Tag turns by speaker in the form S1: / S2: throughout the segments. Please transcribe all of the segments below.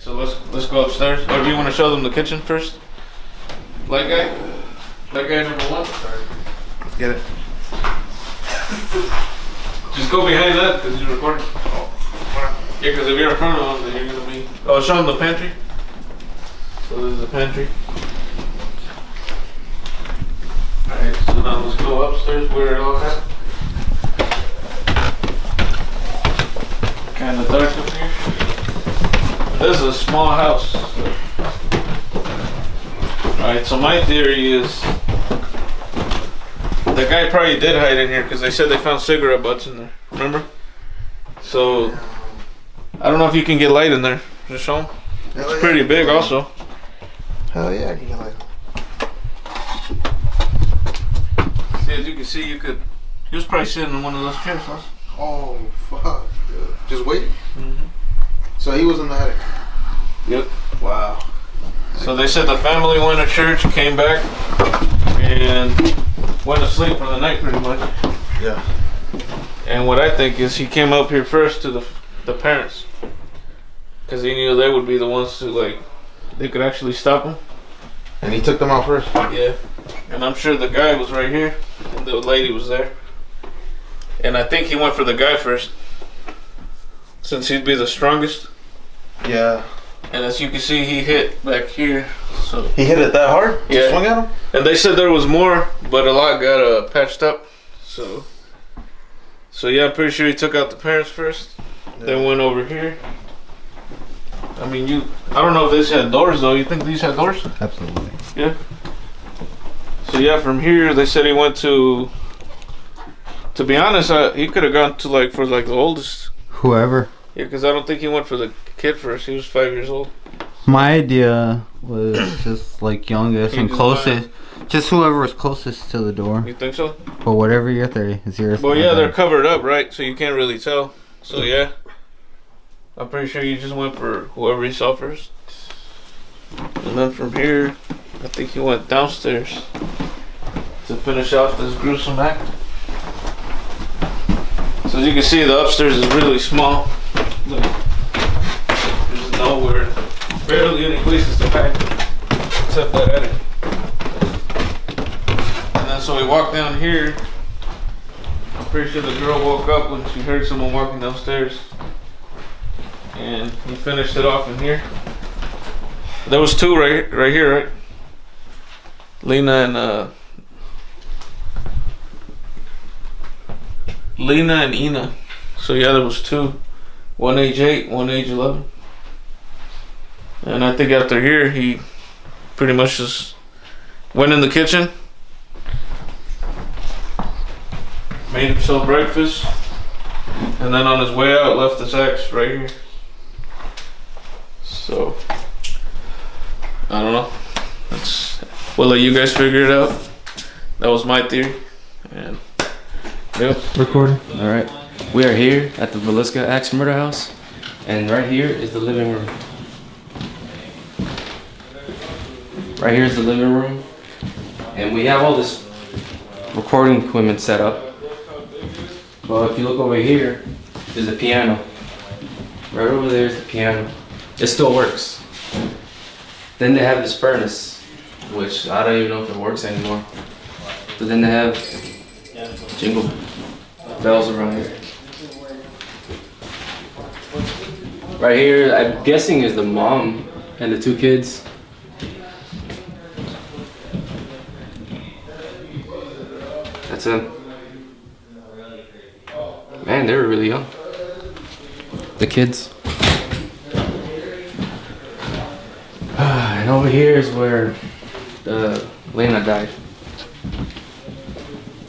S1: So let's go upstairs. Or do you want to show them the kitchen first? Light guy? Light guy number 1? Sorry. Let's get it. Just go behind that because you're recording. Oh. Yeah, because if you're in front of them, then you're going to be... Oh, show them the pantry. So this is the pantry. Alright, so now let's go upstairs where it all at. Kind of dark up here. This is a small house. Alright, so my theory is the guy probably did hide in here because they said they found cigarette butts in there. Remember? So I don't know if you can get light in there. Just show them. It's pretty big also.
S2: Hell yeah, I can get light.
S1: See, as you can see, you could. He was probably sitting in one of those chairs, huh?
S2: Oh fuck, dude. Just waiting.
S1: Mm-hmm.
S2: So he was in the attic.
S1: Yep.
S2: Wow.
S1: So they said the family went to church, came back, and went to sleep for the night pretty much.
S2: Yeah.
S1: And what I think is he came up here first to the parents. Because he knew they would be the ones to, like, they could actually stop him.
S2: And he took them out first?
S1: Yeah. And I'm sure the guy was right here, and the lady was there. And I think he went for the guy first, since he'd be the strongest.
S2: Yeah.
S1: And as you can see, he hit back here. So
S2: he hit it that hard?
S1: Yeah.
S2: Swung at him?
S1: And they said there was more, but a lot got patched up. So yeah, I'm pretty sure he took out the parents first. Yeah. Then went over here. I mean, I don't know if these had doors though. You think these had doors?
S2: Absolutely.
S1: Yeah. So yeah, from here they said he went to be honest, he could have gone to for the oldest.
S3: Whoever.
S1: Yeah, because I don't think he went for the kid first. He was 5 years old.
S3: My idea was just youngest and closest. Just whoever was closest to the door.
S1: You think so?
S3: But whatever your theory is yours.
S1: Well, yeah, they're covered up, right? So you can't really tell. So yeah, I'm pretty sure you just went for whoever he saw first. And then from here, I think he went downstairs to finish off this gruesome act. So as you can see, the upstairs is really small. Look, there's nowhere, barely any places to pack except that attic. And then so we walked down here. I'm pretty sure the girl woke up when she heard someone walking downstairs. And he finished it off in here. There was two right here, right? Lena and Ina. So yeah, there was two. One age 8, one age 11. And I think after here, he pretty much just went in the kitchen, made himself breakfast, and then on his way out, left his axe right here. So, I don't know. We'll let you guys figure it out. That was my theory. And, yep.
S4: Recording. All right. We are here at the Villisca Axe Murder House, and right here is the living room. Right here is the living room, and we have all this recording equipment set up. But if you look over here, there's a piano. Right over there is the piano. It still works. Then they have this furnace, which I don't even know if it works anymore. But then they have jingle bells around here. Right here, I'm guessing is the mom and the 2 kids. That's them. Man, they were really young. The kids. And over here is where Lena died.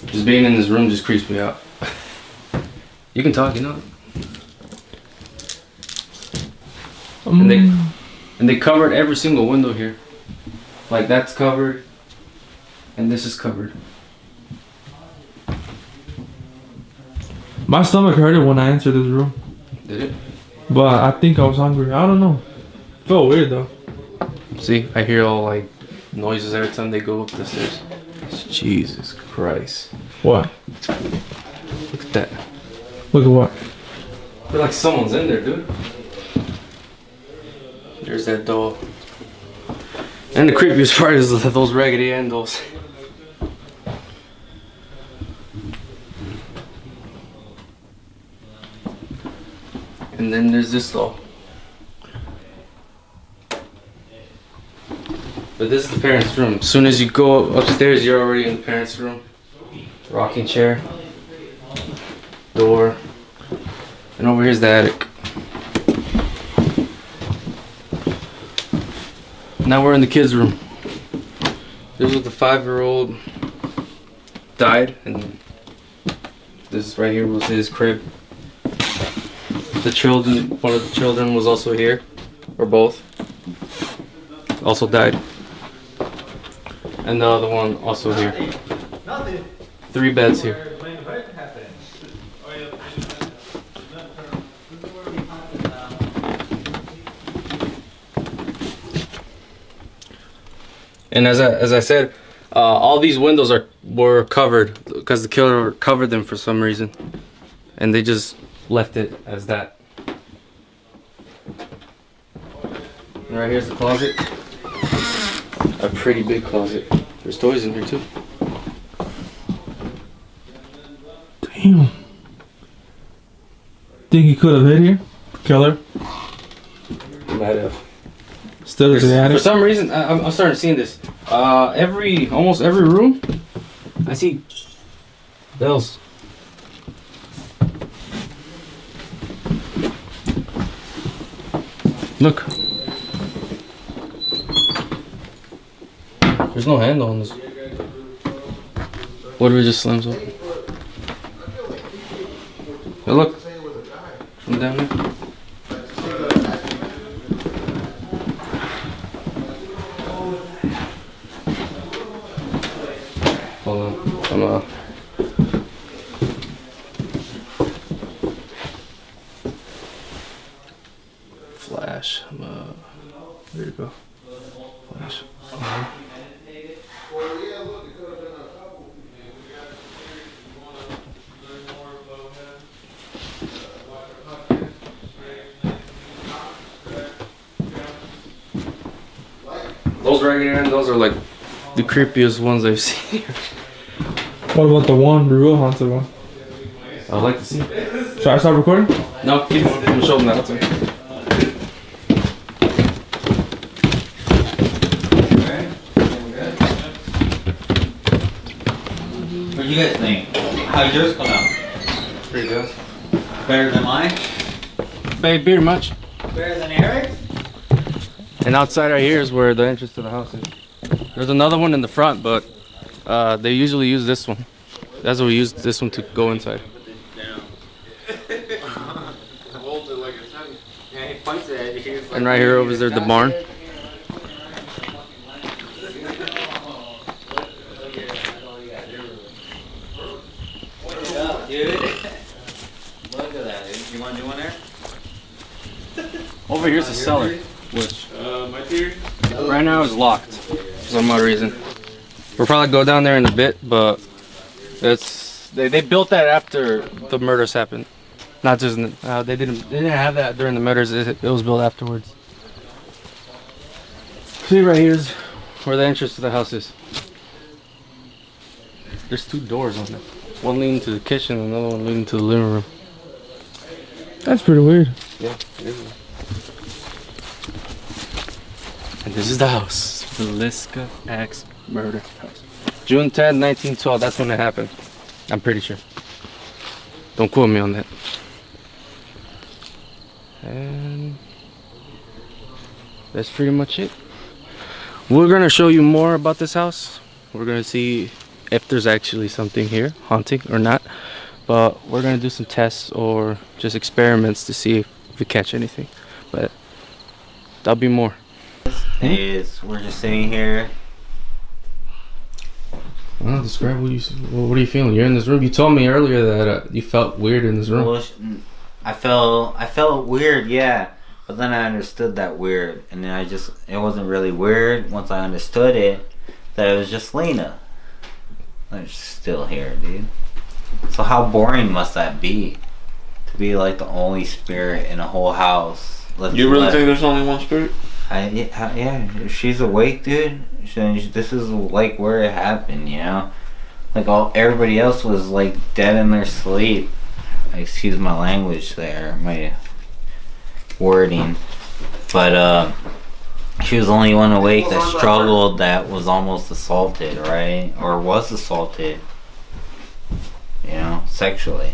S4: Just being in this room just creeps me out. You can talk, you know. And they covered every single window here. Like that's covered, and this is covered.
S5: My stomach hurted when I entered this room.
S4: Did it?
S5: But I think I was hungry. I don't know. Felt weird though.
S4: See, I hear all noises every time they go up the stairs. Jesus Christ.
S5: What?
S4: Look at that.
S5: Look at what?
S4: I feel like someone's in there, dude. There's that doll. And the creepiest part is those Raggedy Ann dolls. And then there's this doll. But this is the parents' room. As soon as you go upstairs, you're already in the parents' room. Rocking chair. Door. And over here's the attic. Now we're in the kids' room. This was the 5-year-old died, and this right here was his crib. The children, one of the children was also here, or both. Also died. And the other one also here. 3 beds here. And as I said, all these windows were covered because the killer covered them for some reason, and they just left it as that. And right here's the closet. A pretty big closet. There's toys in here too.
S5: Damn. Think he could have hid here? Killer?
S4: Might have.
S5: Still to the attic?
S4: For some reason, I'm starting to see this. Almost every room, I see bells. Look. There's no handle on this. What do we just slams open? Hey, look. From down there. Hold on. I'm flash. There you go. Flash. Those Raggedy Ann, those are like the creepiest ones I've seen here.
S5: What about the real haunted one?
S4: I'd like to see it.
S5: Should I start recording?
S4: No, keep going. I'm showing that outside.
S3: What do you guys think? How'd yours come out?
S4: Pretty good.
S3: Better than mine?
S4: Pretty much.
S3: Better than Eric's?
S4: And outside right here is where the entrance to the house is. There's another one in the front, but they usually use this one. That's what we used this one to go inside. And right here over there, the barn.
S3: You want to do one there?
S4: Over here's the cellar, which
S1: My theory?
S4: right now is locked for some odd reason. We'll probably go down there in a bit, but they built that after the murders happened. Not just they didn't have that during the murders. It was built afterwards. See, right here's where the entrance to the house is. There's 2 doors on it. One leading to the kitchen, and another one leading to the living room.
S5: That's pretty weird.
S4: Yeah, it is. And this is the house. Villisca Axe Murder House. June 10, 1912. That's when it happened. I'm pretty sure. Don't quote me on that. And that's pretty much it. We're gonna show you more about this house. We're gonna see if there's actually something here, haunting or not. But we're gonna do some tests or just experiments to see if we catch anything. But there'll be more.
S3: We're just sitting here.
S4: I don't know, describe what are you feeling? You're in this room. You told me earlier that you felt weird in this room.
S3: Well, I felt weird, yeah. But then I understood that weird, and then it wasn't really weird once I understood it. That it was just Lena. I'm still here, dude. So how boring must that be? To be like the only spirit in a whole house.
S1: You really think there's only one spirit?
S3: Yeah, if she's awake, dude, this is like where it happened, you know? Like everybody else was like dead in their sleep. Excuse my language there, my wording. But she was the only one awake that struggled, that was almost assaulted, right? Or was assaulted, you know, sexually.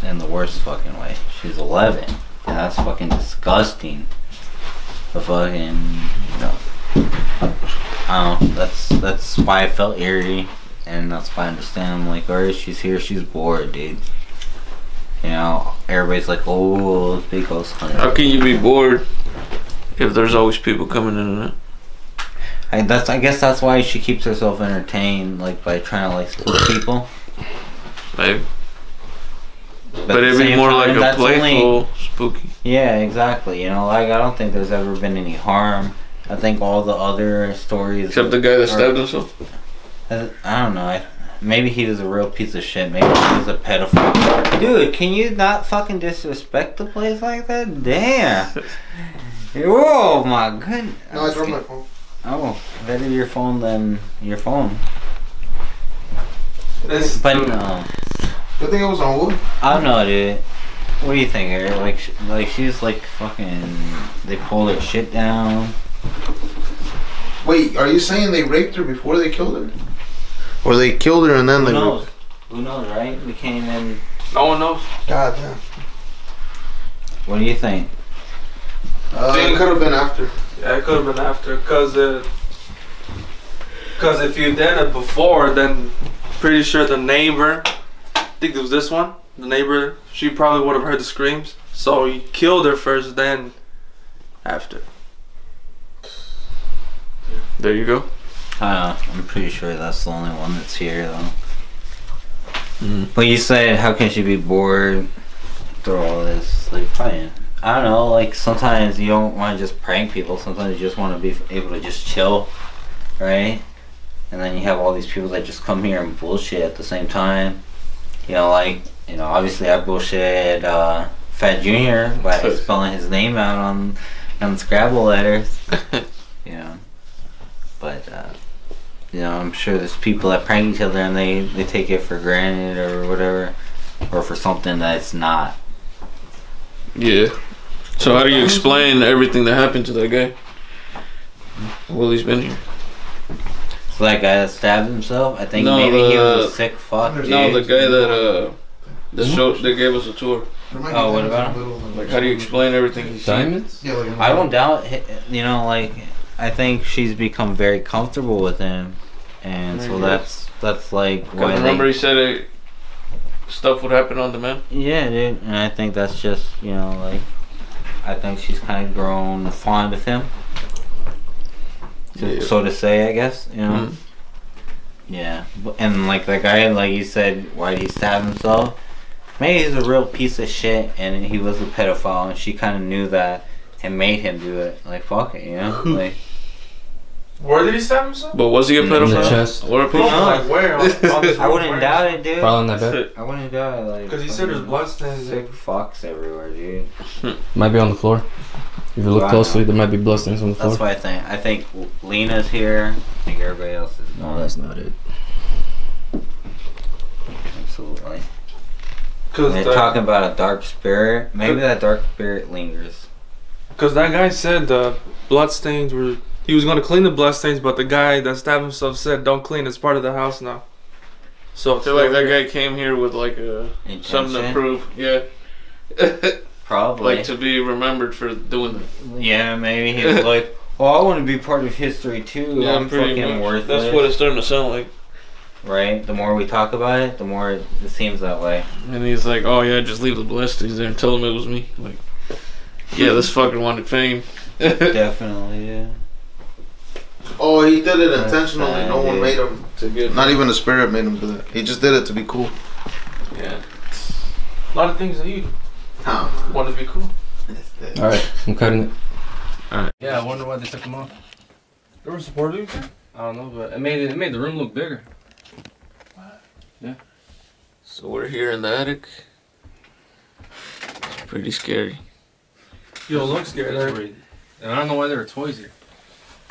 S3: In the worst fucking way. She's 11. And that's fucking disgusting. The fucking, you know, I don't know, that's why I felt eerie. And that's why I understand. I'm like, alright, she's here, she's bored, dude. You know, everybody's like, oh, big ghost hunter.
S1: How can you be bored if there's always people coming in and out?
S3: I guess that's why she keeps herself entertained, like by trying to like spook people.
S1: Maybe. But it'd be more like a playful, spooky.
S3: Yeah, exactly. You know, like I don't think there's ever been any harm. I think all the other stories,
S1: except the guy that stabbed himself.
S3: I don't know. Maybe he was a real piece of shit. Maybe he was a pedophile. Dude, can you not fucking disrespect the place like that? Damn. Oh my goodness.
S2: No, I dropped my phone.
S3: Oh, better your phone than your phone.
S1: But
S3: no.
S2: Good thing it was on wood.
S3: I don't know, dude. What do you think, Eric? Like she's like fucking. They pulled her shit down.
S2: Wait, are you saying they raped her before they killed her? Or they killed her and then
S3: Who
S2: they
S3: knows?
S2: raped her?
S3: Who knows, right? We can't even.
S1: no one knows.
S2: God damn.
S3: What do you think?
S2: It could have been after.
S6: Yeah, it could have been after, cause if you did it before, then pretty sure the neighbor, I think it was this one, the neighbor, she probably would have heard the screams. So he killed her first, then after.
S1: There you go.
S3: I'm pretty sure that's the only one that's here, though. But you said, how can she be bored through all this? Like, probably, I don't know, like, sometimes you don't want to just prank people. Sometimes you just want to be able to just chill, right? And then you have all these people that just come here and bullshit at the same time. You know, like, you know, obviously I bullshit Fat Junior by spelling his name out on Scrabble letters. You know. But, you know, I'm sure there's people that prank each other and they take it for granted or whatever. Or for something that it's not.
S1: Yeah. So how do you explain everything that happened to that guy? Willie's been here.
S3: So that guy that stabbed himself, I think
S1: No,
S3: maybe he was a sick fuck. Dude.
S1: No, the guy that gave us a tour.
S3: Oh, what about him?
S1: Like, how do you explain everything he's seen?
S4: Diamonds?
S2: Yeah, like
S3: I don't doubt, you know, like, I think she's become very comfortable with him. And so that's like why
S1: Remember he said stuff would happen on demand?
S3: Yeah, dude. And I think that's just, you know, like, I think she's kind of grown fond of him. So to say, I guess, you know. Yeah. And like that guy, like you said, why did he stab himself? Maybe he's a real piece of shit and he was a pedophile and she kind of knew that and made him do it. Like, fuck it, you know? Like,
S6: Where did he stab himself?
S1: But was he a
S4: In
S1: pedophile?
S4: the chest.
S1: Or a
S6: No,
S1: pedophile?
S6: like where? On the
S3: I wouldn't
S6: where?
S3: doubt it, dude.
S4: Probably on that bed.
S3: I wouldn't doubt it, like.
S6: Because he said there's bloodstains.
S3: Sick fucks everywhere, dude.
S4: Might be on the floor. If you look
S3: Wow.
S4: closely, there might be bloodstains on the floor.
S3: That's what I think. I think Lena's here. I think everybody else is.
S4: No, that's not it.
S3: Absolutely.
S6: Because
S3: They're talking about a dark spirit. Maybe that dark spirit lingers.
S6: that guy said the bloodstains were. He was going to clean the bloodstains, but the guy that stabbed himself said, "Don't clean. It's part of the house now." So
S1: I feel like that guy came here with like something to
S3: Intention?
S1: prove. Yeah.
S3: Probably.
S1: Like to be remembered for doing that.
S3: Yeah, maybe he was like, "Oh, I want to be part of history too.
S1: Yeah,
S3: I'm
S1: pretty
S3: fucking
S1: much.
S3: worthless."
S1: That's what it's starting to sound like.
S3: Right? The more we talk about it, the more it seems that way.
S1: And he's like, "Oh yeah, just leave the blessings there and tell him it was me." Like, yeah, this fucking wanted fame.
S3: Definitely, yeah.
S2: Oh, he did it
S3: That's
S2: intentionally.
S3: bad,
S2: No one
S3: dude.
S2: made him.
S1: To get
S2: Not even the spirit made him do it. He just did it to be cool.
S1: Yeah.
S6: a lot of things that you want to be cool.
S4: Alright, I'm cutting it. Alright. Yeah, I wonder why they took them off.
S6: They were supportive.
S4: I don't know, but it made the room look bigger.
S1: So we're here in the attic. It's pretty scary.
S6: You don't look scared, right?
S4: And I don't know why there are toys here.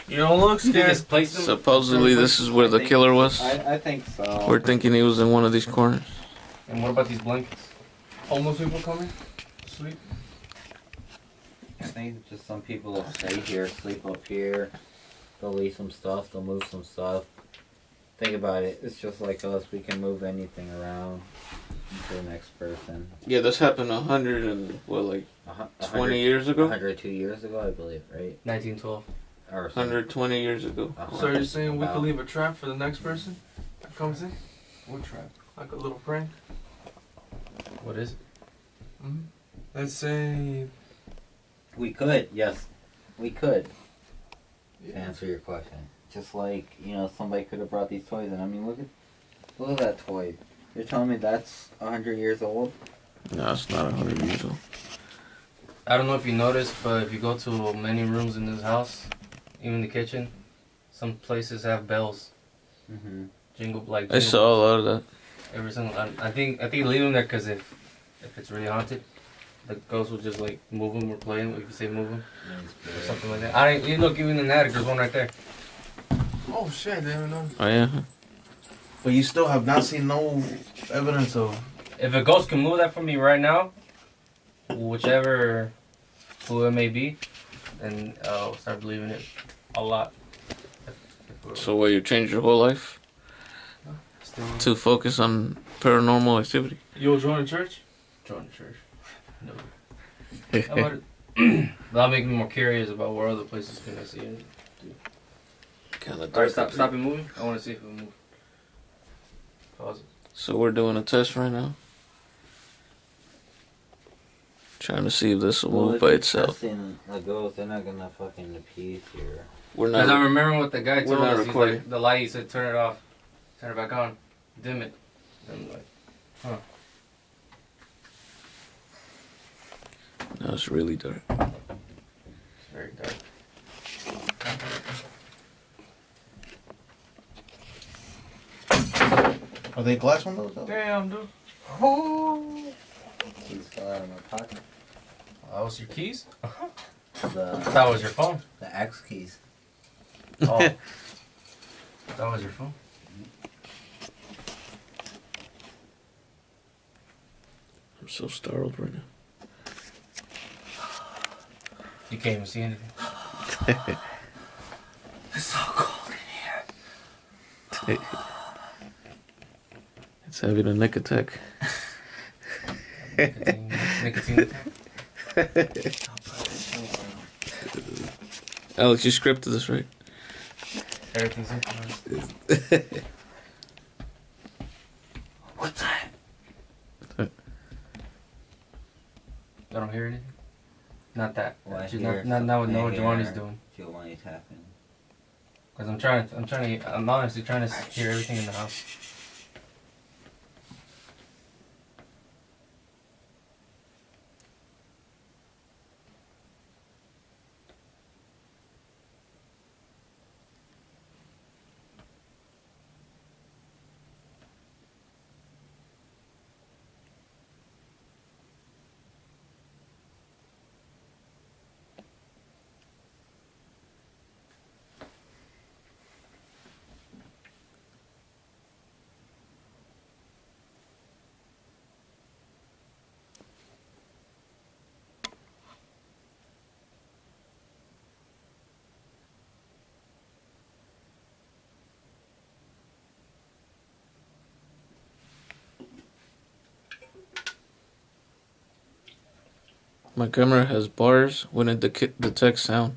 S6: You don't look
S4: You
S6: scared.
S4: just place them.
S1: Supposedly this is where the killer was.
S3: I think so.
S1: We're thinking he was in one of these corners.
S4: And what about these blankets?
S6: Homeless people coming? Sleep?
S3: I think just some people will stay here, sleep up here. They'll leave some stuff, they'll move some stuff. Think about it, it's just like us, we can move anything around to the next person.
S1: Yeah, this happened 100 and what, like 20 years ago?
S3: 102 years ago, I believe, right?
S4: 1912.
S3: Or something.
S1: 120 years ago.
S6: So you're saying we could leave a trap for the next person that comes in?
S4: What trap?
S6: Like a little prank?
S4: What is it?
S6: Mm-hmm. Let's say...
S3: We could, yes. We could, to
S6: Yeah.
S3: answer your question. Just like, you know, somebody could have brought these toys in. I mean, look at that toy. You're telling me that's 100 years old?
S1: No, it's not 100 years old.
S4: I don't know if you noticed, but if you go to many rooms in this house, even the kitchen, some places have bells.
S3: Mm-hmm.
S4: Jingle like.
S1: I
S4: Jingle
S1: saw a lot of that.
S4: every single. I think leave them there because if it's really haunted, the ghost will just like move them or play them. If you say move them or something like that. I didn't. You look even in the attic. There's one right there.
S6: Oh shit, they haven't known.
S1: Oh, yeah.
S2: But you still have not seen no evidence of.
S4: If a ghost can move that from me right now, whichever who it may be, then I'll start believing it a lot.
S1: So, what, you changed your whole life
S4: Still,
S1: to focus on paranormal activity?
S6: You'll join a church?
S4: join the church. No. How about it? That'll make me more curious about where other places can I see it.
S1: Kind of
S4: Alright, stop it moving. I want to see if it will move. Pause it.
S1: So we're doing a test right now. Trying to see if this will move by itself.
S3: The ghost, they're not gonna fucking appease here.
S1: We're
S4: Because I
S1: not.
S4: remember what the guy told
S1: not
S4: us. He's
S1: recording.
S4: like, the light, he said, turn it off. Turn it back on. Dim it. And I'm like, huh.
S1: No, it's really dark.
S4: It's very dark.
S2: Are they glass windows though?
S6: Damn, dude.
S3: He's still out of my pocket.
S4: That was your keys?
S3: The
S4: That was your phone.
S3: X keys.
S4: Oh. That was your phone?
S1: I'm so startled right now.
S4: You can't even see anything.
S3: It's so cold in here.
S1: It's having a neck attack.
S4: Nicotine attack.
S1: Alex, you scripted this, right?
S4: Everything's synchronized.
S3: What's that?
S4: I don't hear anything. Not that.
S3: Well, I
S4: Just
S3: hear
S4: not what
S3: something
S4: Giovanni's
S3: here.
S4: doing.
S3: Giovanni's tapping.
S4: Because I'm honestly trying to hear everything in the house.
S1: My camera has bars when it detects sound.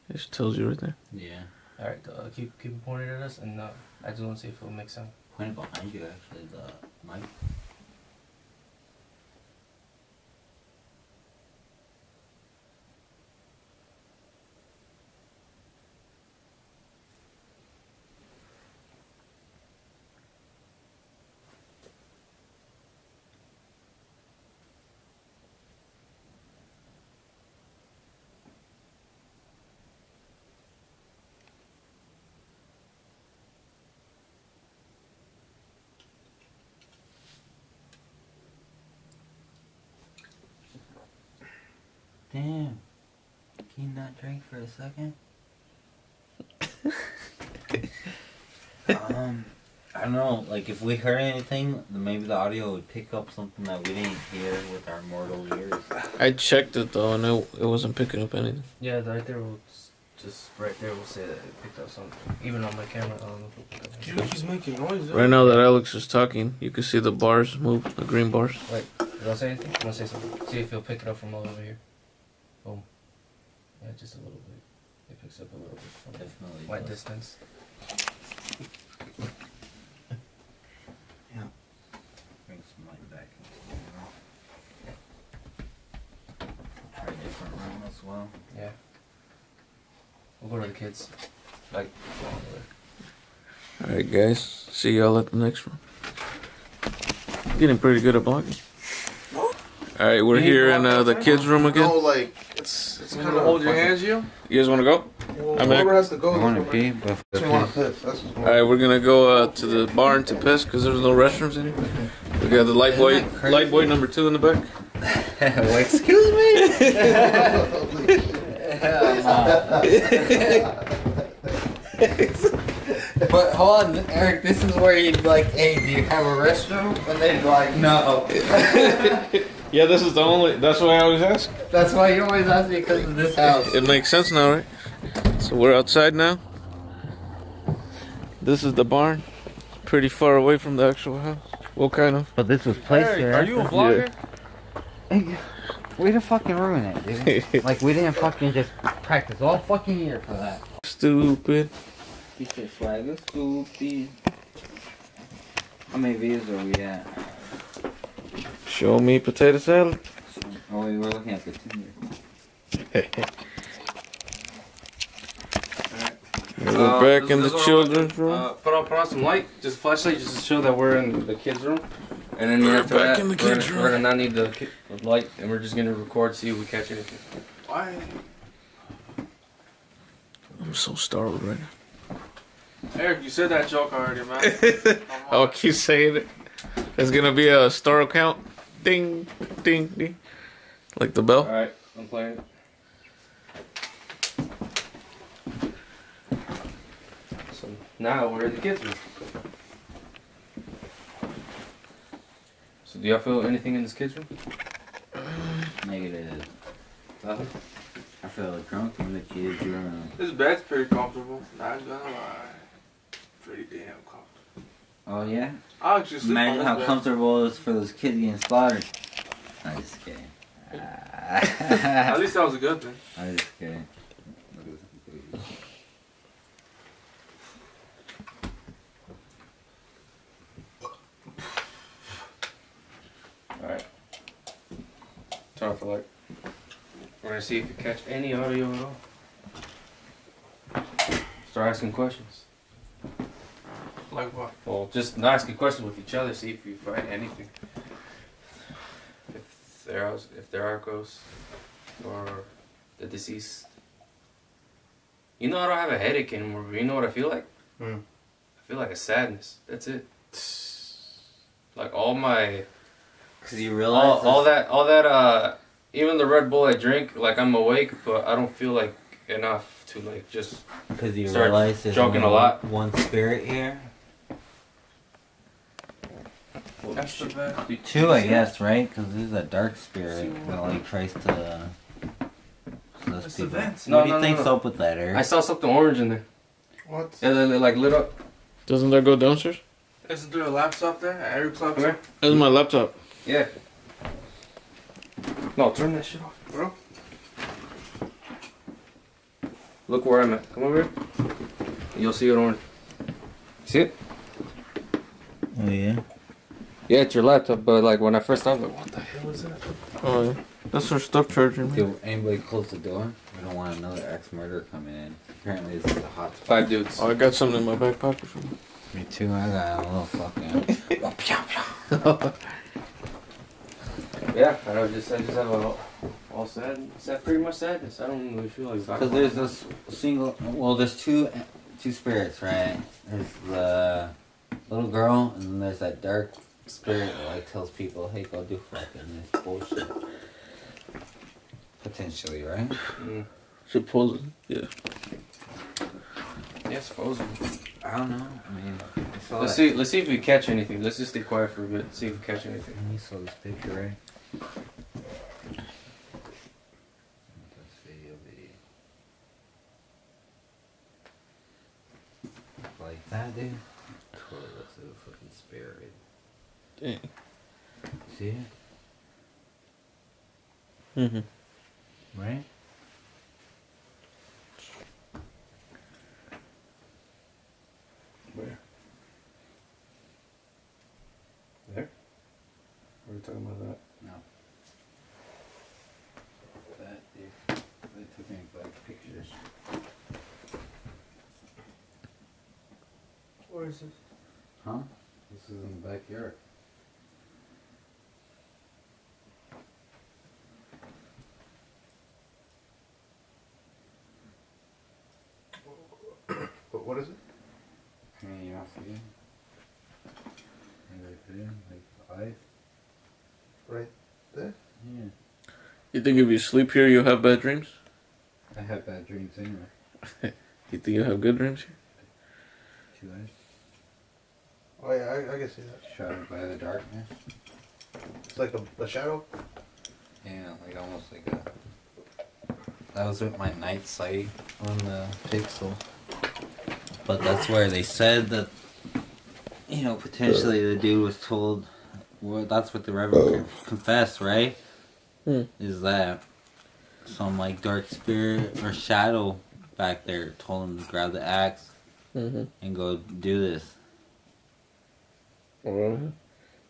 S1: It just tells you right there.
S3: Yeah.
S4: Alright, keep it pointed at us, and I just want to see if it'll make sound.
S3: Pointed behind you, actually, the mic. Damn. you not drink for a second? I don't know. Like, if we heard anything, then maybe the audio would pick up something that we didn't hear with our mortal ears.
S1: I checked it though, and it wasn't picking up anything.
S4: Yeah, right there will just right there will say that it picked up something. Even on my camera, I don't know if it picked up anything.
S6: Dude, he's making noise.
S1: Right now that Alex is talking, you can see the bars move, the green bars.
S4: Wait, did I say anything? I'm gonna say something. See if he'll pick it up from all over here. Boom. Yeah, just a little bit. It picks up a little bit from
S3: Definitely.
S4: my distance.
S3: Yeah. Bring some light back into the room. Try a different room as well.
S4: Yeah. We'll go to the kids. Like,
S1: Alright guys, see y'all at the next one. Getting pretty good at blocking. Alright, we're here in the kids' room again.
S2: No, like it's
S6: You
S2: kind
S6: wanna
S2: of
S6: hold your hands, you?
S1: You guys want to go?
S2: Well,
S1: I'm
S2: whoever
S1: at-
S2: has to go.
S3: I want to pee, but
S2: That's what I want to piss. That's what's going on.
S1: Alright, we're gonna go to the barn to piss because there's no restrooms in here. We got the light boy number 2 in the back.
S3: well, excuse But hold on, Eric, this is where you'd be like, hey, do you have a restroom? And they'd be like, no.
S1: Yeah, this is the only. That's why I always ask.
S3: That's why you always ask me, because of this house.
S1: It makes sense now, right? So we're outside now. This is the barn. Pretty far away from the actual house. Well, kind of.
S3: But this was placed there.
S6: Are you a vlogger?
S3: Hey, way to fucking ruin it, dude. Like, we didn't fucking just practice all fucking year for that.
S1: Stupid.
S3: You should swag us, stupid. How many views are we at?
S1: Show me potato salad.
S3: Oh, we were looking at the Tinder.
S1: We're back in the children's room.
S4: Put on some light, just flashlight, just to show that we're in the kids' room. And then
S1: We're
S4: after
S1: back
S4: that,
S1: in the kids' room.
S4: we're gonna not need the light, and we're just gonna record, see if we catch anything.
S6: Why?
S1: I'm so startled right now.
S6: Eric, you said that joke already, man.
S1: I'll keep saying it. There's gonna be a star count. Ding, ding, ding. Like the bell.
S4: Alright, I'm playing it. So now we're in the kids' room. So do y'all feel anything in this kids' room?
S3: Negative.
S4: Nothing?
S3: I feel drunk in the kids' room.
S6: This bed's pretty comfortable. Not gonna lie. Pretty damn comfortable.
S3: Oh, yeah?
S6: I'll actually sleep
S3: Imagine
S6: on
S3: how
S6: this bed.
S3: comfortable it is for those kids getting slaughtered. I'm just kidding.
S6: At least that was a good thing.
S3: I'm just kidding.
S4: Alright. Turn off the light. We're gonna see if you catch any audio at all. Start asking questions.
S6: Like what?
S4: Well, just not asking questions with each other, see if you find anything. If there are ghosts or the deceased. You know I don't have a headache anymore, but you know what I feel like?
S3: Hmm.
S4: I feel like a sadness. That's it. Like all my
S3: Because you realize
S4: all that even the Red Bull I drink, like I'm awake, but I don't feel like enough to like just
S3: because you
S4: start
S3: realize there's
S4: joking
S3: only
S4: a lot.
S3: one spirit here.
S6: That's the bed.
S3: Two, I guess, right? Because this is a dark spirit that like tries to. Those
S6: It's the
S3: people.
S6: vents.
S3: What do
S4: No,
S3: you think's up with that, Eric?
S4: I saw something orange in there.
S6: What?
S4: Yeah, they like lit up.
S1: Doesn't that go downstairs?
S6: Isn't there a laptop there? Eric's laptop?
S4: Where?
S1: That's my laptop.
S4: Yeah. No, turn that shit off,
S6: Bro.
S4: Look where I'm at. Come over here. You'll see it orange. See it?
S3: Oh yeah.
S4: Yeah, it's your laptop, but like when I first saw it, I was like, what the hell is that?
S1: Oh yeah. That's our stuff charger, man.
S3: Did anybody close the door? We don't want another ex-murderer coming in. Apparently this is a hot spot.
S4: 5 dudes.
S1: Oh, I got something in my back pocket for me.
S3: Me too. I got a little fucking.
S4: Yeah, I just have all sad, pretty much sadness. I don't really feel like
S3: Because there's this single. Well, there's two spirits, right? There's the little girl, and then there's that dark spirit that like tells people, "Hey, go do fucking this bullshit." Potentially, right?
S4: Mm.
S1: Supposedly, yeah.
S4: Yeah, supposedly.
S3: I don't know. I mean, I saw
S4: Let's
S3: that.
S4: see. Let's see if we catch anything. Let's just stay quiet for a bit. See if we catch anything.
S3: You saw this picture, right? Let's see. It'll be like that, dude. Totally looks like a fucking spirit.
S1: Dang.
S3: See it?
S1: Mm-hmm.
S3: Right?
S4: Where? There? Are we talking about that?
S3: No. That, dude. They took me like pictures.
S6: Where is this?
S3: Huh? This is in the backyard.
S2: What is it?
S3: Can you not see it? And right there, like the eyes.
S2: Right there?
S3: Yeah.
S1: You think if you sleep here, you'll have bad dreams?
S3: I have bad dreams anyway.
S1: You think you'll have good dreams here?
S3: 2 eyes.
S2: Oh yeah, I can see that.
S3: Shadowed by the darkness.
S2: It's like a shadow.
S3: Yeah, like almost like a. That was with my night sight on the pixel. But that's where they said that, you know, potentially the dude was told. Well, that's what the Reverend confessed, right? Is that some like dark spirit or shadow back there told him to grab the axe and go do this.
S1: Alright.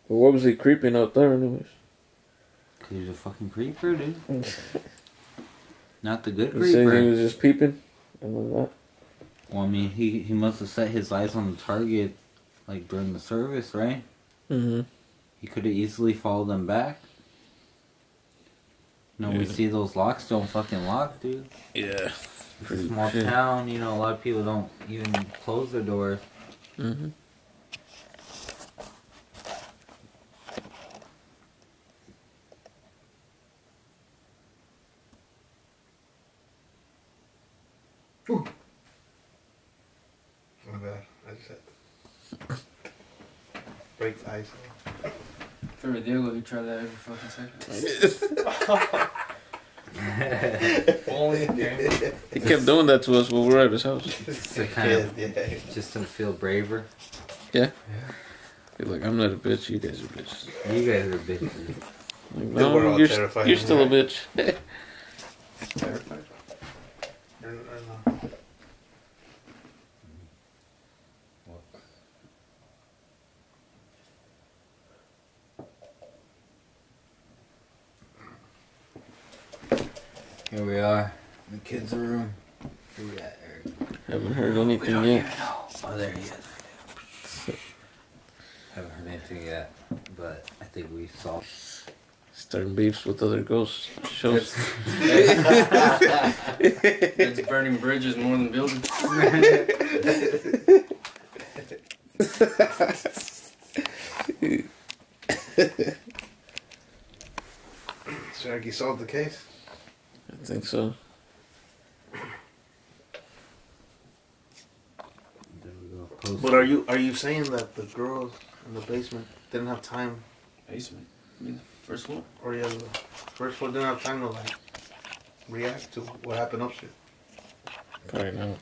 S1: But what was he creeping out there, anyways?
S3: Cause he's a fucking creeper, dude. Not the good
S1: You saying he
S3: creeper.
S1: was just peeping? And then that?
S3: Well, I mean, he must have set his eyes on the target, like during the service, right?
S1: Mm-hmm.
S3: He could have easily followed them back. You know, we see those locks don't fucking lock, dude.
S1: Yeah.
S3: It's a small town, you know, a lot of people don't even close their doors.
S1: Mm-hmm.
S2: My bad. I just had to break the ice.
S4: For Diego, you try that every fucking second. Only in game.
S1: He kept doing that to us when we were at his house.
S3: To kind of,
S2: Yeah.
S3: just to feel braver.
S1: Yeah? You're like, I'm not a bitch, you guys are bitches.
S3: You guys are bitches.
S1: Like,
S2: They were all
S1: you're,
S2: terrified.
S1: you're still a bitch.
S2: Terrified. Or no.
S3: Here we are, in the kids' room. Who we at, Eric?
S1: Haven't heard anything yet.
S3: Oh, there he is. Haven't heard anything yet, but I think we saw.
S1: Starting beefs with other ghost shows.
S4: It's burning bridges more than building.
S2: Sharky solved the case.
S1: I think so.
S3: There we go. Post.
S2: But are you saying that the girls in the basement didn't have time,
S4: Basement. I mean, first floor.
S2: or yeah, the first floor didn't have time to like react to what happened upstairs?
S1: Probably not.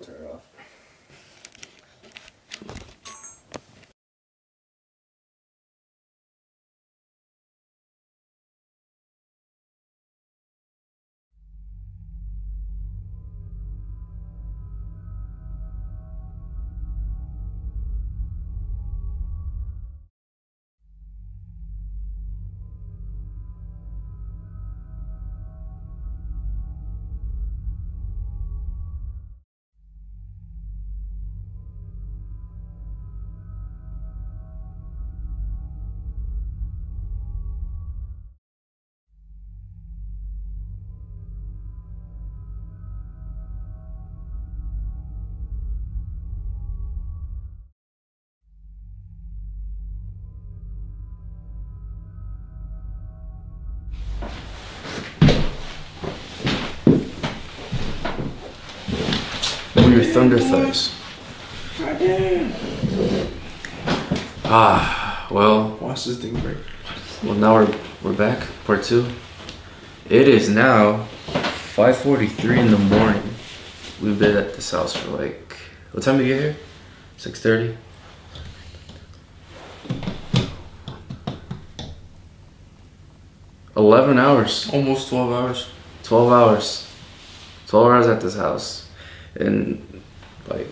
S4: Turn it off. me your thunder thighs. Well.
S6: Watch this thing break.
S4: Well, now we're back, part 2. It is now 5:43 in the morning. We've been at this house for like, what time did we get here? 6:30. $11 hours.
S6: Almost 12 hours.
S4: 12 hours. 12 hours at this house. And like,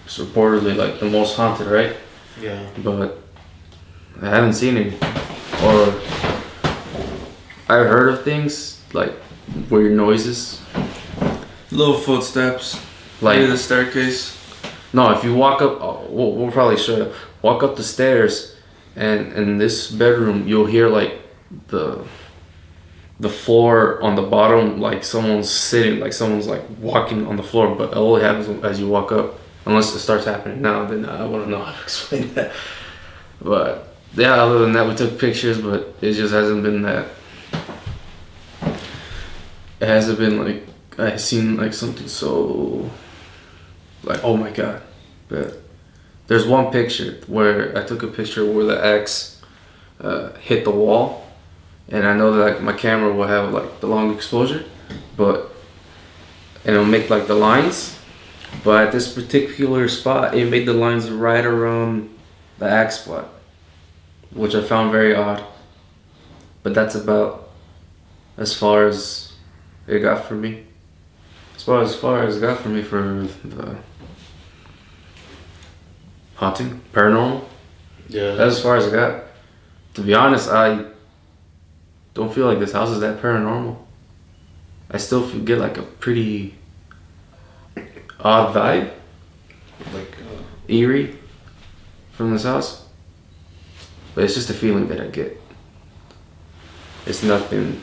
S4: it's reportedly like the most haunted, right?
S2: Yeah.
S4: But I haven't seen it. Or I've heard of things like weird noises.
S6: Little footsteps.
S4: Like
S6: Near the staircase.
S4: no, if you walk up, we'll probably show you. Walk up the stairs, and in this bedroom you'll hear like the floor on the bottom, like someone's sitting, like someone's like walking on the floor. But it only happens as you walk up, unless it starts happening now. Then I wouldn't know how to explain that. But yeah, other than that, we took pictures, but it just hasn't been that. It hasn't been like I seen like something so like, oh my god. But there's one picture where I took a picture where the axe hit the wall, and I know that like my camera will have like the long exposure, but and it'll make like the lines, but at this particular spot it made the lines right around the axe spot, which I found very odd. But that's about as far as it got for me. As far as it got for me for the haunting, paranormal.
S2: Yeah.
S4: That's as far as it got. To be honest, I don't feel like this house is that paranormal. I still get like a pretty odd vibe,
S2: Like,
S4: eerie from this house. But it's just a feeling that I get. It's nothing.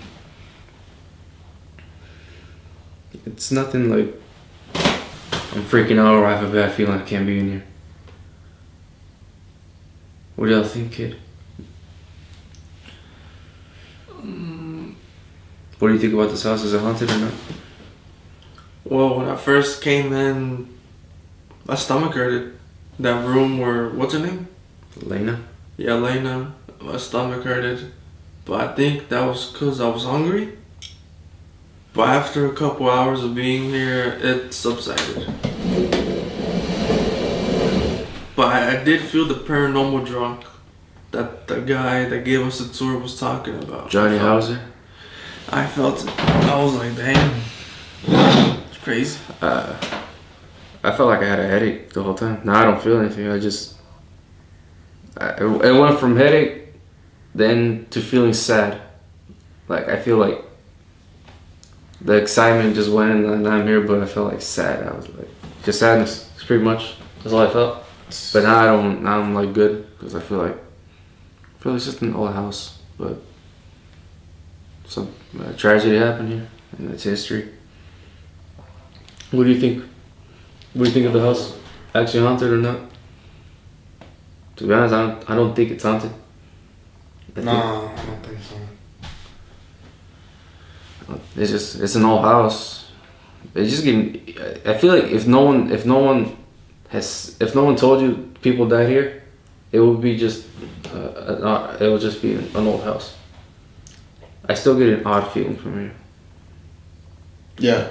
S4: It's nothing like I'm freaking out or I have a bad feeling I can't be in here. What do y'all think, kid? What do you think about this house? Is it haunted or not?
S6: Well, when I first came in, my stomach hurted. That room where, what's her name?
S4: Lena?
S6: Yeah, Lena. My stomach hurted. But I think that was because I was hungry. But after a couple hours of being here, it subsided. But I did feel the paranormal drunk that the guy that gave us the tour was talking about.
S4: Johnny Hauser?
S6: I felt it. I was like, damn. It's crazy.
S4: I felt like I had a headache the whole time. Now I don't feel anything. It went from headache then to feeling sad. Like I feel like the excitement just went and I'm here, but I felt like sad. I was like, just sadness. It's pretty much that's all I felt. But now I don't. Now I'm like good because I feel like it's just an old house, but some tragedy happened here, and it's history. What do you think? What do you think of the house? Actually haunted or not? To be honest, I don't think it's haunted.
S2: no, I don't think so.
S4: It's an old house. It's just getting. I feel like if no one told you people died here, it would be just it would just be an old house. I still get an odd feeling from here.
S2: Yeah.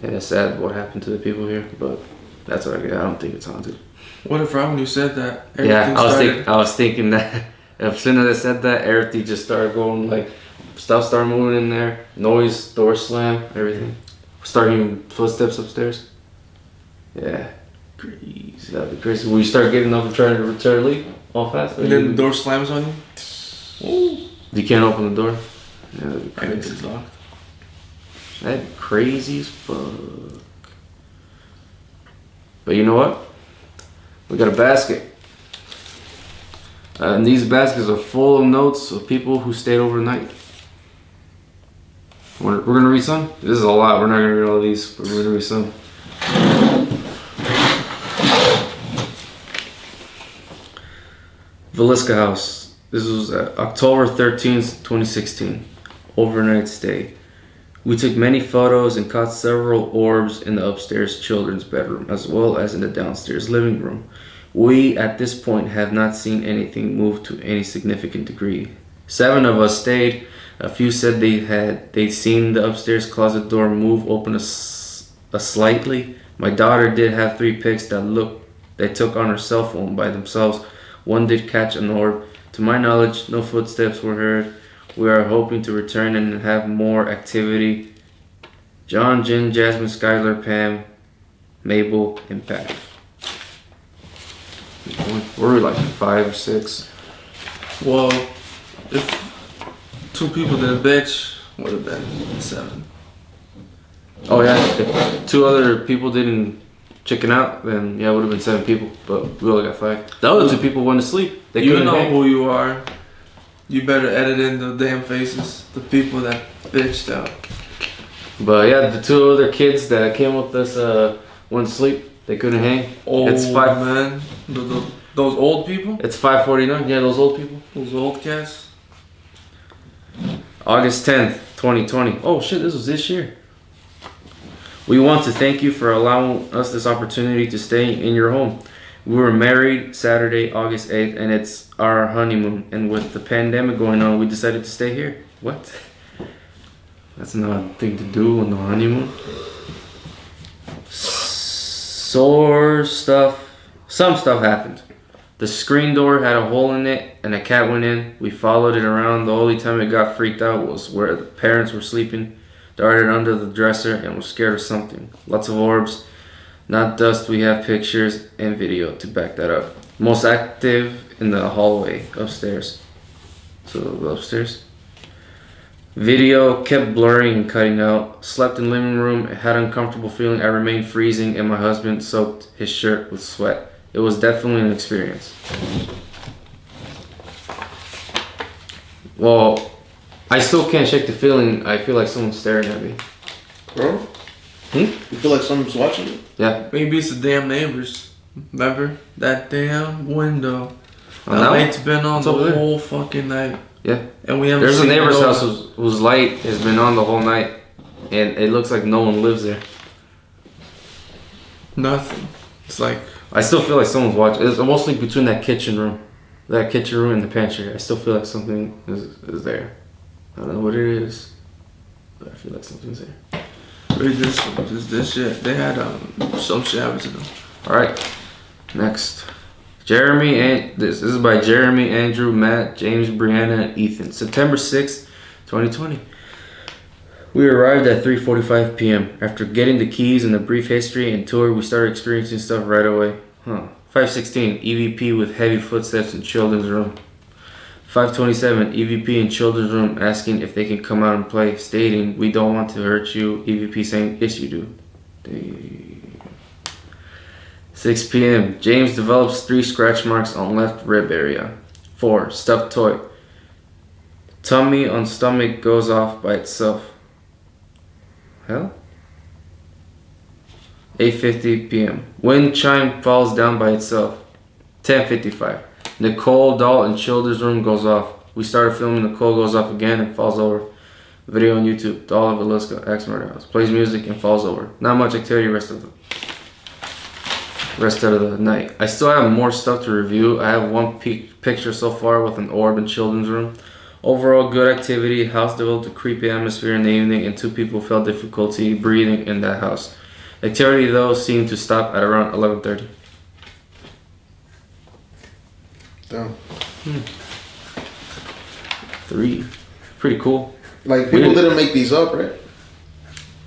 S4: And it's sad what happened to the people here, but that's what I get. I don't think it's haunted.
S6: What if right when you said that,
S4: Yeah,
S6: everything
S4: I was thinking that as soon as I said that, everything just started going like stuff started moving in there, noise, door slam, everything. Starting footsteps upstairs. Yeah.
S6: crazy.
S4: That'd be crazy. Will you start getting up and trying to leave all fast?
S6: And then the door slams on you.
S4: You can't open the door? Yeah, that'd be
S6: I think
S4: crazy.
S6: it's locked.
S4: That'd be crazy as fuck. But you know what? We got a basket. And these baskets are full of notes of people who stayed overnight. We're gonna read some? This is a lot. We're not gonna read all these, but we're gonna read some. Villisca House. This was October 13th, 2016. Overnight stay. We took many photos and caught several orbs in the upstairs children's bedroom as well as in the downstairs living room. We at this point have not seen anything move to any significant degree. 7 of us stayed. A few said they'd seen the upstairs closet door move open a slightly. My daughter did have 3 pics that they took on her cell phone by themselves. One did catch an orb. To my knowledge, no footsteps were heard. We are hoping to return and have more activity. John, Jen, Jasmine, Skylar, Pam, Mabel, and Pat. We're like 5 or 6.
S6: Well, if 2 people did a bitch, would have been 7.
S4: Oh yeah, if 2 other people didn't chicken out, then yeah, it would have been 7 people. But we only got 5. The other 2 people went to sleep. They
S6: You
S4: couldn't
S6: know
S4: hang.
S6: who you are. You better edit in the damn faces. The people that bitched out.
S4: But yeah, the 2 other kids that came with us went to sleep. They couldn't hang.
S6: Old
S4: It's 5.
S6: man. Those old people?
S4: It's 5:49. Yeah, those old people.
S6: Those old cats?
S4: August 10th, 2020. Oh shit, this was this year. We want to thank you for allowing us this opportunity to stay in your home. We were married Saturday, August 8th, and it's our honeymoon. And with the pandemic going on, we decided to stay here. What? That's not a thing to do on the honeymoon. Some stuff happened. The screen door had a hole in it and a cat went in. We followed it around. The only time it got freaked out was where the parents were sleeping, darted under the dresser and was scared of something. Lots of orbs, not dust. We have pictures and video to back that up. Most active in the hallway upstairs. So upstairs. Video kept blurring and cutting out. Slept in living room, had uncomfortable feeling. I remained freezing and my husband soaked his shirt with sweat. It was definitely an experience. Well, I still can't shake the feeling. I feel like someone's staring at me.
S2: Bro? You feel like someone's watching you?
S4: Yeah.
S6: Maybe it's the damn neighbors. Remember? That damn window.
S4: Oh,
S6: The
S4: now?
S6: light's been on
S4: It's
S6: the
S4: over there.
S6: whole fucking night.
S4: Yeah.
S6: And we haven't
S4: There's a
S6: seen
S4: neighbor's
S6: it
S4: house
S6: over.
S4: whose light has been on the whole night. And it looks like no one lives there.
S6: Nothing. It's like,
S4: I still feel like someone's watching. It's mostly between that kitchen room and the pantry. I still feel like something is there. I don't know what it is, but I feel like something's there.
S6: read this one. This shit. They had some shit happen to them.
S4: All right, next. Jeremy and this is by Jeremy, Andrew, Matt, James, Brianna, and Ethan. September 6th, 2020. We arrived at 3:45 p.m. After getting the keys and a brief history and tour, we started experiencing stuff right away. 5:16 EVP with heavy footsteps in children's room. 5:27 EVP in children's room asking if they can come out and play, stating we don't want to hurt you. EVP saying yes you do. 6 p.m. James develops 3 scratch marks on left rib area. 4 stuffed toy. Tummy on stomach goes off by itself. Hell? 8:50 p.m. Wind chime falls down by itself. 10:55. Nicole doll in children's room goes off. We started filming. Nicole goes off again and falls over. Video on YouTube. Doll of Villisca, Axe Murder House. Plays music and falls over. Not much activity rest of the night. I still have more stuff to review. I have 1 picture so far with an orb in children's room. Overall good activity. House developed a creepy atmosphere in the evening and 2 people felt difficulty breathing in that house. Activity though seemed to stop at around 11:30.
S2: Damn.
S4: 3. Pretty cool.
S2: Like, people didn't make these up, right?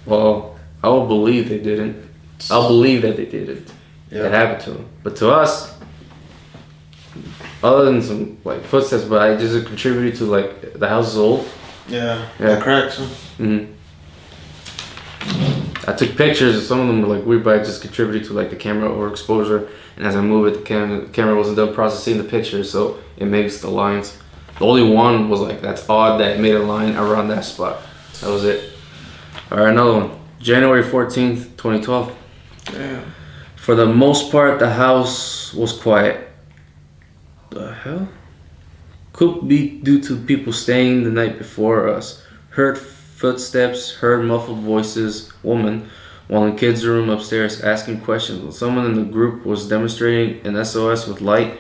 S4: Well, I will believe they didn't. I'll believe that they did it.
S2: Yeah.
S4: It happened to them. But to us, other than some like footsteps, but I just contributed to like the house is old.
S2: Yeah.
S4: Yeah.
S2: The cracks, huh?
S4: I took pictures and some of them were like weird, but I just contributed to like the camera overexposure. And as I move it, the camera wasn't done processing the pictures, so it makes the lines. The only one was like, that's odd that it made a line around that spot. That was it. Alright, another one. January 14th, 2012.
S6: Damn.
S4: For the most part, the house was quiet. The hell? Could be due to people staying the night before us. Heard footsteps, heard muffled voices, woman, while in kids' room upstairs asking questions. When someone in the group was demonstrating an SOS with light,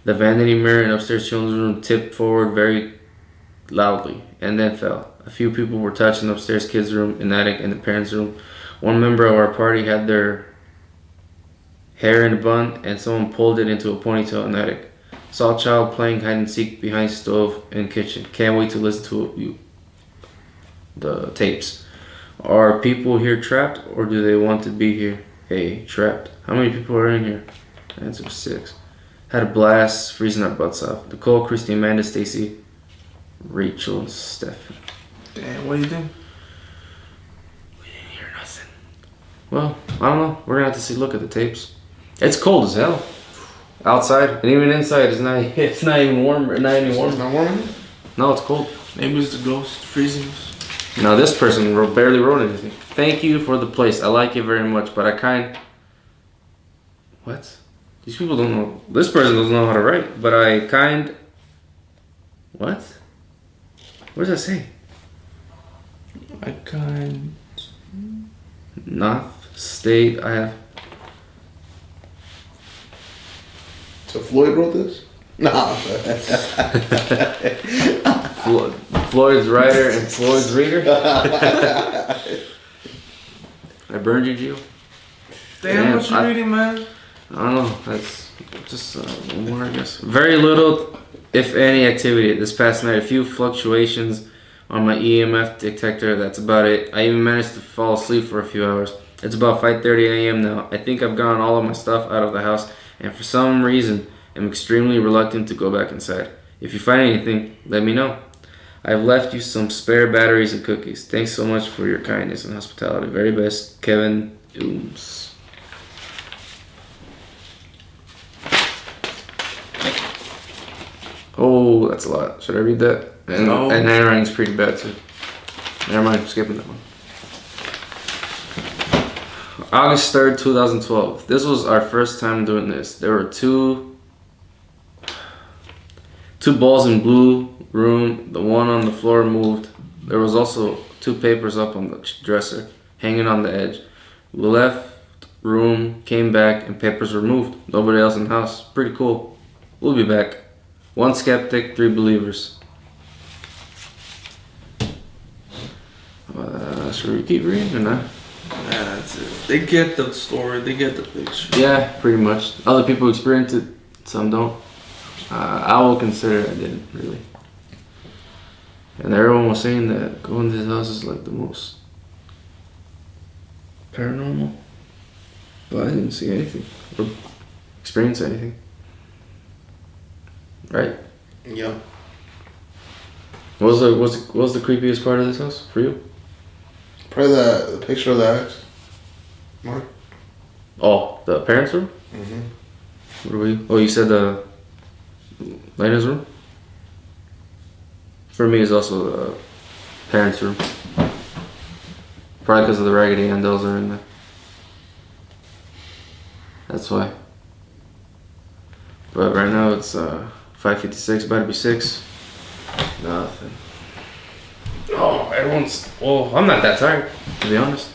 S4: the vanity mirror in upstairs children's room tipped forward very loudly and then fell. A few people were touched in upstairs kids' room, in the attic, and the parents' room. One member of our party had their hair in a bun, and someone pulled it into a ponytail in the attic. Saw a child playing hide and seek behind stove in kitchen. Can't wait to listen to the tapes. Are people here trapped, or do they want to be here? Hey, trapped. How many people are in here? Answer 6. Had a blast, freezing our butts off. Nicole, Christy, Amanda, Stacy, Rachel, and Steph.
S6: Damn, what do you think?
S4: We didn't hear nothing. Well, I don't know. We're gonna have to look at the tapes. It's cold as hell outside, and even inside it's not. It's not even warm. Not any warm.
S2: It's not warm in here?
S4: No, it's cold.
S6: Maybe it's the ghost freezing us.
S4: Now this person barely wrote anything. Thank you for the place. I like it very much, but I kind. What? These people don't know. This person doesn't know how to write, but I kind. What? What does that say?
S6: I kind.
S4: North State. I have.
S2: So Floyd wrote this? No.
S4: Floyd's writer and Floyd's reader. I burned you, Gio.
S6: Damn, what you reading, man?
S4: I don't know. That's just one more, I guess. Very little, if any, activity this past night. A few fluctuations on my EMF detector. That's about it. I even managed to fall asleep for a few hours. It's about 5:30 a.m. now. I think I've gotten all of my stuff out of the house, and for some reason, I'm extremely reluctant to go back inside. If you find anything, let me know. I've left you some spare batteries and cookies. Thanks so much for your kindness and hospitality. Very best, Kevin Dooms. Oh, that's a lot. Should I read that? And,
S6: No.
S4: And handwriting's pretty bad too. Never mind, skipping that one. August 3rd, 2012. This was our first time doing this. There were two balls in blue room. The one on the floor moved. There was also 2 papers up on the dresser, hanging on the edge. We left room, came back, and papers were moved. Nobody else in the house. Pretty cool. We'll be back. 1 skeptic, 3 believers. Should we keep reading or not?
S6: Yeah, that's it. They get the story, they get the picture.
S4: Yeah, pretty much. Other people experience it, some don't. I will consider I didn't, really. And everyone was saying that going to this house is like the most paranormal. But I didn't see anything or experience anything. Right?
S2: Yeah.
S4: What was the creepiest part of this house for you?
S2: Probably the picture of the ex. Mark?
S4: Oh, the parents' room?
S2: Mm-hmm.
S4: What are we? Oh, you said the Lena's room? For me, it's also the parents' room. Probably because of the Raggedy Ann dolls are in there. That's why. But right now it's 5:56, about to be 6. Nothing. Oh, everyone's. Well, I'm not that tired, to be honest.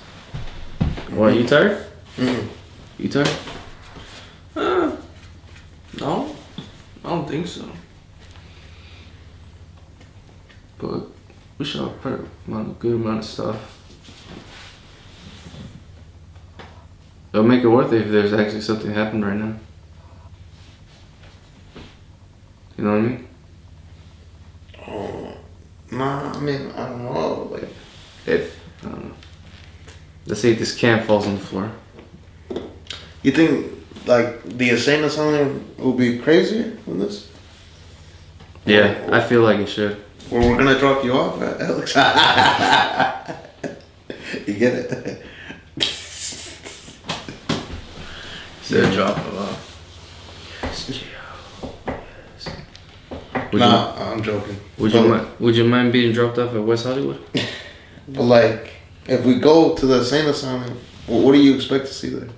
S4: What, you tired?
S2: Mm-hmm.
S4: You tired?
S6: No, I don't think so.
S4: But we should have put a good amount of stuff. It'll make it worth it if there's actually something happening right now. You know what I mean?
S2: Oh, nah, I mean, I don't know. Like,
S4: I don't know. Let's see if this can falls on the floor.
S2: you think, like, the insane asylum will be crazier than this?
S4: Yeah, I feel like it should.
S2: Well, we're gonna drop you off, Alex. You get it?
S4: Yeah, drop it off.
S2: Nah, I'm joking.
S4: Would you mind being dropped off at West Hollywood?
S2: But like, if we go to the insane asylum, what do you expect to see there?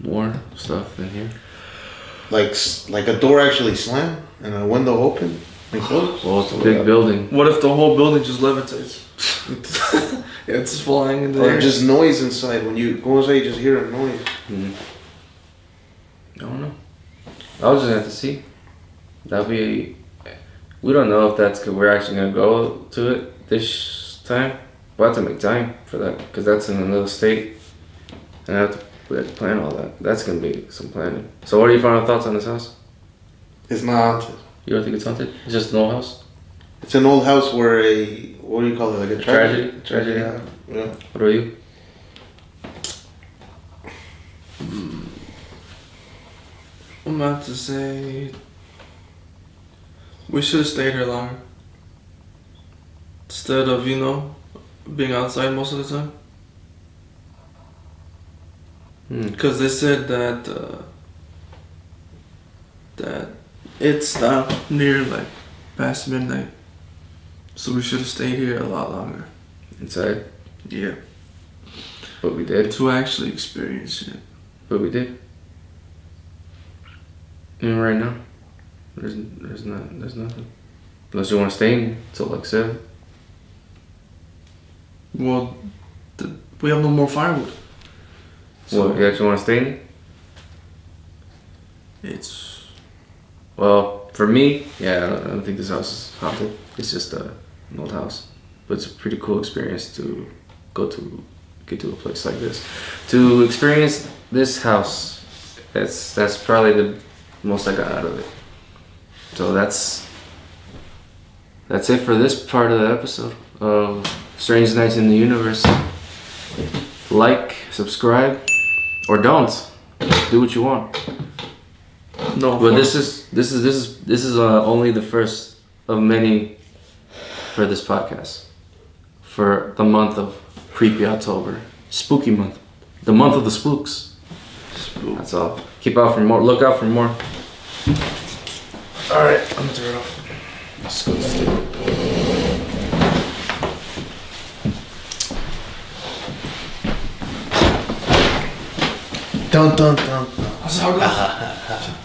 S4: More stuff in here.
S2: Like a door actually slam and a window open?
S4: Well, it's a big building.
S6: What if the whole building just levitates? It's flying in the air.
S2: Or just noise inside. When you go inside, you just hear a noise.
S4: I don't know. I'll just have to see. That'll be. We don't know if that's good. We're actually gonna go to it this time. We'll have to make time for that because that's in another state, and we have to plan all that. That's gonna be some planning. So, what are your final thoughts on this house?
S2: It's not haunted.
S4: You don't think it's haunted? It's just an old house.
S2: It's an old house where what do you call it? Like a tragedy?
S4: Tragedy.
S2: Yeah.
S4: What about you?
S6: I'm about to say we should have stayed here longer. Instead of, being outside most of the time. Because they said that it stopped near like past midnight. So we should have stayed here a lot longer.
S4: Inside?
S6: Yeah.
S4: But we did.
S6: To actually experience it.
S4: But we did. And right now, there's nothing. Unless you want to stay in here till like 7.
S6: Well, we have no more firewood.
S4: So what, you actually want to stay in here?
S6: It's...
S4: Well, for me, yeah, I don't think this house is haunted. It's just an old house. But it's a pretty cool experience to get to a place like this. To experience this house, that's probably the most I got out of it. So that's it for this part of the episode of Strange Nights in the Universe. Like, subscribe, or don't. Do what you want.
S6: No.
S4: But this is only the first of many for this podcast. For the month of Creepy October, spooky month, the month of the spooks. That's all. Keep out for more. Look out for more. All right, I'm gonna turn it off. Let's go.
S2: Dun dun dun dun.
S6: That's how it goes.